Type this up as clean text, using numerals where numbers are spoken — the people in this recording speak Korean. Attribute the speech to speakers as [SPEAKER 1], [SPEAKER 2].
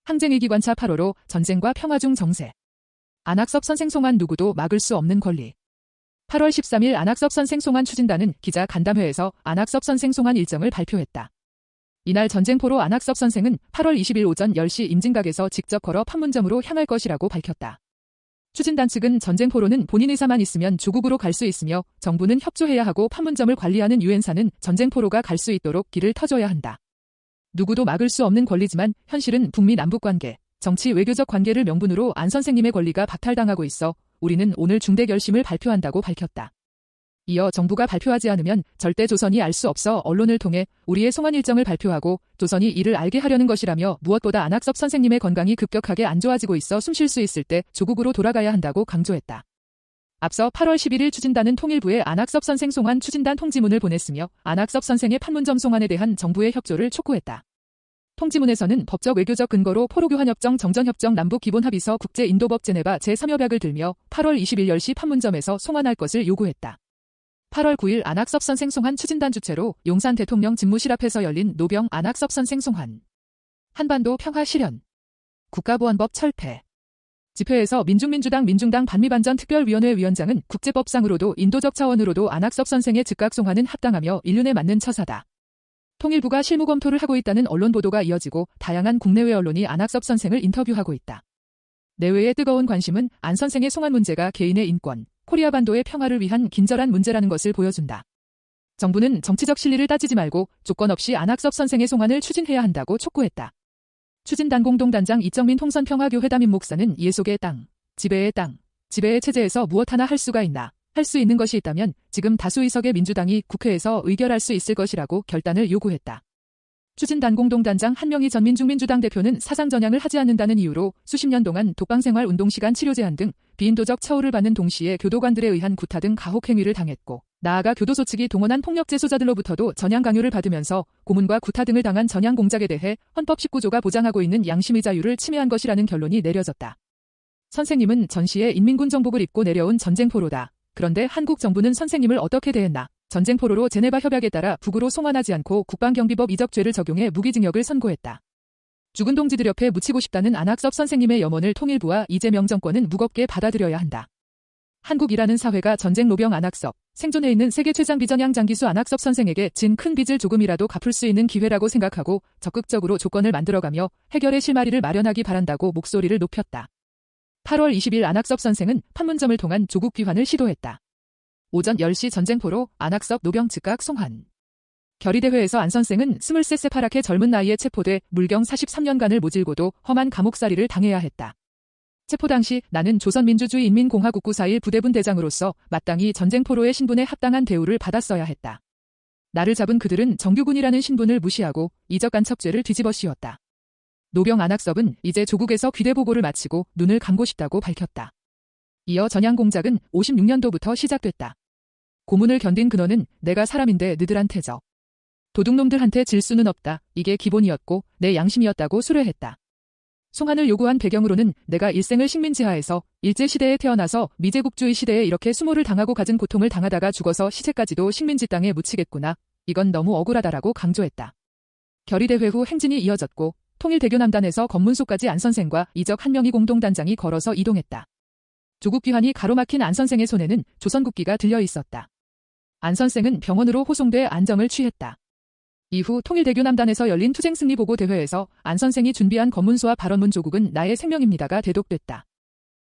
[SPEAKER 1] 항쟁의 기관차 8호로 전쟁과 평화 중 정세. 안학섭 선생 송환 누구도 막을 수 없는 권리. 8월 13일 안학섭 선생 송환 추진단은 기자 간담회에서 안학섭 선생 송환 일정을 발표했다. 이날 전쟁포로 안학섭 선생은 8월 20일 오전 10시 임진각에서 직접 걸어 판문점으로 향할 것이라고 밝혔다. 추진단 측은 전쟁포로는 본인 의사만 있으면 조국으로 갈 수 있으며 정부는 협조해야 하고 판문점을 관리하는 유엔사는 전쟁포로가 갈 수 있도록 길을 터줘야 한다. 누구도 막을 수 없는 권리지만 현실은 북미 남북관계, 정치 외교적 관계를 명분으로 안 선생님의 권리가 박탈당하고 있어 우리는 오늘 중대 결심을 발표한다고 밝혔다. 이어 정부가 발표하지 않으면 절대 조선이 알 수 없어 언론을 통해 우리의 송환 일정을 발표하고 조선이 이를 알게 하려는 것이라며 무엇보다 안학섭 선생님의 건강이 급격하게 안 좋아지고 있어 숨 쉴 수 있을 때 조국으로 돌아가야 한다고 강조했다. 앞서 8월 11일 추진단은 통일부에 안학섭 선생 송환 추진단 통지문을 보냈으며 안학섭 선생의 판문점 송환에 대한 정부의 협조를 촉구했다. 통지문에서는 법적 외교적 근거로 포로교환협정 정전협정 남북기본합의서 국제인도법 제네바 제3협약을 들며 8월 20일 10시 판문점에서 송환할 것을 요구했다. 8월 9일 안학섭 선생 송환 추진단 주최로 용산 대통령 집무실 앞에서 열린 노병 안학섭 선생 송환. 한반도 평화 실현. 국가보안법 철폐. 집회에서 민중당 반미반전 특별위원회 위원장은 국제법상으로도 인도적 차원으로도 안학섭 선생의 즉각 송환은 합당하며 인륜에 맞는 처사다. 통일부가 실무 검토를 하고 있다는 언론 보도가 이어지고 다양한 국내외 언론이 안학섭 선생을 인터뷰하고 있다. 내외의 뜨거운 관심은 안 선생의 송환 문제가 개인의 인권, 코리아 반도의 평화를 위한 긴절한 문제라는 것을 보여준다. 정부는 정치적 실리를 따지지 말고 조건 없이 안학섭 선생의 송환을 추진해야 한다고 촉구했다. 추진단 공동단장 이정민 통선평화교 회담임 목사는 예속의 땅, 지배의 땅, 지배의 체제에서 무엇 하나 할 수가 있나, 할 수 있는 것이 있다면 지금 다수 의석의 민주당이 국회에서 의결할 수 있을 것이라고 결단을 요구했다. 추진단 공동단장 한명희 전 민중민주당 대표는 사상 전향을 하지 않는다는 이유로 수십 년 동안 독방생활 운동시간 치료 제한 등 비인도적 처우를 받는 동시에 교도관들에 의한 구타 등 가혹 행위를 당했고 나아가 교도소 측이 동원한 폭력제 소자들로부터도 전향 강요를 받으면서 고문과 구타 등을 당한 전향 공작에 대해 헌법 19조가 보장하고 있는 양심의 자유를 침해한 것이라는 결론이 내려졌다. 선생님은 전시에 인민군 정복을 입고 내려온 전쟁포로다. 그런데 한국 정부는 선생님을 어떻게 대했나? 전쟁포로로 제네바 협약에 따라 북으로 송환하지 않고 국방경비법 이적죄를 적용해 무기징역을 선고했다. 죽은 동지들 옆에 묻히고 싶다는 안학섭 선생님의 염원을 통일부와 이재명 정권은 무겁게 받아들여야 한다. 한국이라는 사회가 전쟁 노병 안학섭, 생존해 있는 세계 최장 비전향 장기수 안학섭 선생에게 진 큰 빚을 조금이라도 갚을 수 있는 기회라고 생각하고 적극적으로 조건을 만들어가며 해결의 실마리를 마련하기 바란다고 목소리를 높였다. 8월 20일 안학섭 선생은 판문점을 통한 조국 귀환을 시도했다. 오전 10시 전쟁포로 안학섭 노병 즉각 송환. 결의대회에서 안 선생은 23세 새파랗게 젊은 나이에 체포돼 물경 43년간을 모질고도 험한 감옥살이를 당해야 했다. 체포 당시 나는 조선민주주의 인민공화국구 4.1 부대분 대장으로서 마땅히 전쟁포로의 신분에 합당한 대우를 받았어야 했다. 나를 잡은 그들은 정규군이라는 신분을 무시하고 이적 간첩죄를 뒤집어 씌웠다. 노병 안학섭은 이제 조국에서 귀대보고를 마치고 눈을 감고 싶다고 밝혔다. 이어 전향 공작은 56년도부터 시작됐다. 고문을 견딘 근원은 내가 사람인데 너들한테 져. 도둑놈들한테 질 수는 없다. 이게 기본이었고 내 양심이었다고 수뢰했다. 송환을 요구한 배경으로는 내가 일생을 식민지하에서 일제시대에 태어나서 미제국주의 시대에 이렇게 수모를 당하고 갖은 고통을 당하다가 죽어서 시체까지도 식민지 땅에 묻히겠구나. 이건 너무 억울하다라고 강조했다. 결의대회 후 행진이 이어졌고 통일대교 남단에서 검문소까지 안 선생과 이적 한명희 공동단장이 걸어서 이동했다. 조국 귀환이 가로막힌 안 선생의 손에는 조선국기가 들려 있었다. 안 선생은 병원으로 호송돼 안정을 취했다. 이후 통일대교 남단에서 열린 투쟁승리보고 대회에서 안 선생이 준비한 검문소와 발언문 조국은 나의 생명입니다가 대독됐다.